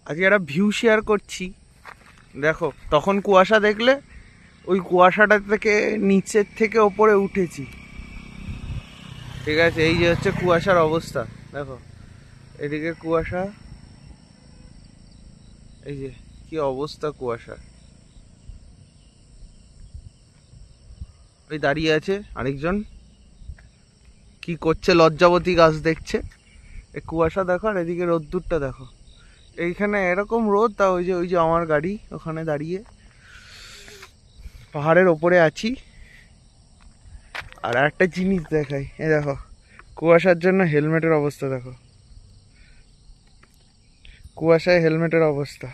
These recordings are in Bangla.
আজকে একটা ভিউ শেয়ার করছি। দেখো, তখন কুয়াশা দেখলে ওই কুয়াশাটা থেকে নিচের থেকে ওপরে উঠেছি। ঠিক আছে, এই যে হচ্ছে কুয়াশার অবস্থা। দেখো এদিকে কুয়াশা, এই যে কি অবস্থা কুয়াশা। ওই দাঁড়িয়ে আছে আরেকজন, কি করছে? লজ্জাবতী গাছ দেখছে। এই কুয়াশা দেখো, আর এদিকে রোদ্দুরটা দেখো। এইখানে এরকম রোদ, তা ওই যে আমার গাড়ি ওখানে দাঁড়িয়ে। পাহাড়ের ওপরে আছি। আর একটা জিনিস দেখাই, এই দেখো কুয়াশার জন্য হেলমেটের অবস্থা দেখো। কুয়াশায় হেলমেটের অবস্থা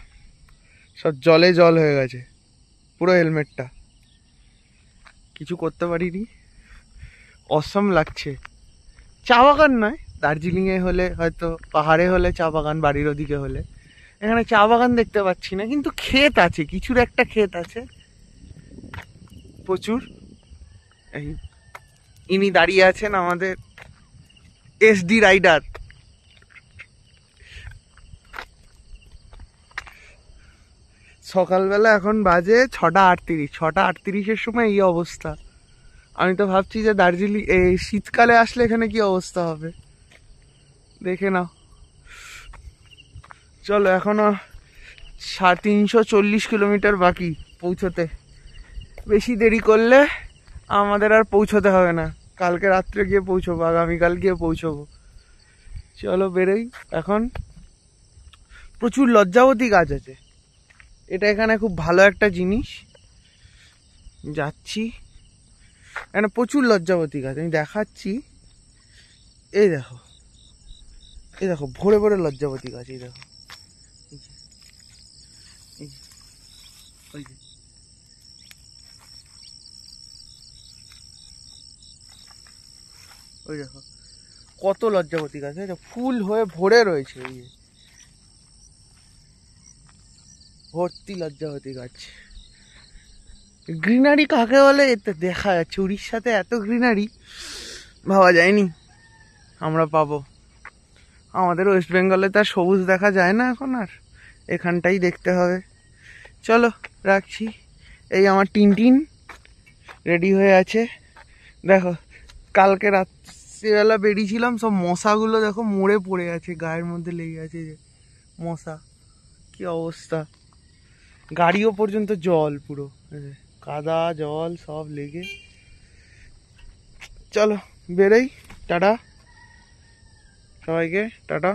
সব জলে জল হয়ে গেছে, পুরো হেলমেটটা। কিছু করতে পারিনি, অসম লাগছে। চা বাগান নয়, দার্জিলিংয়ে হলে হয়তো, পাহাড়ে হলে চা বাগান, বাড়ির ওদিকে হলে। এখানে চা বাগান দেখতে পাচ্ছি না, কিন্তু ক্ষেত আছে, কিছুর একটা ক্ষেত আছে প্রচুর। এই ইনি দাঁড়িয়ে আছেন আমাদের এসডি রাইডার। সকালবেলা এখন বাজে 6:38। 6:38-এর সময় এই অবস্থা। আমি তো ভাবছি যে দার্জিলিং এই শীতকালে আসলে এখানে কি অবস্থা হবে, দেখে নাও। চলো, এখনো 340 কিলোমিটার বাকি পৌঁছতে। বেশি দেরি করলে আমাদের আর পৌঁছতে হবে না। কালকে রাত্রে গিয়ে পৌঁছবো, আগামীকাল গিয়ে পৌঁছবো। চলো বেরোই এখন। প্রচুর লজ্জাবতী গাছ আছে, এটা এখানে খুব ভালো একটা জিনিস। যাচ্ছি, এখানে প্রচুর লজ্জাবতী গাছ, আমি দেখাচ্ছি। এই দেখো, এই দেখো ভরে ভরে লজ্জাবতী গাছ। এই দেখো, ওই যে ওই দেখো কত লজ্জাবতী গাছ, ফুল হয়ে ভরে রয়েছে। এই যে ভর্তি লজ্জাবতী গাছ। গ্রিনারি কাকে বলে এতে দেখা যাচ্ছে। উড়িষ্যাতে এত গ্রিনারি ভাবা যায়নি আমরা পাবো। আমাদের ওয়েস্ট বেঙ্গলে তার সবুজ দেখা যায় না এখন, আর এখানটাই দেখতে হবে। চলো রাখছি। এই আমার টিনটিন রেডি হয়ে আছে। দেখো কালকে রাত্রিবেলা বেরিয়েছিলাম, সব মশাগুলো দেখো মরে পড়ে আছে, গায়ের মধ্যে লেগে আছে যে মশা। কি অবস্থা, গাড়িও পর্যন্ত জল, পুরো কাদা জল সব লেগে। চলো বেরোই, টাটা সবাইকে, টাটা।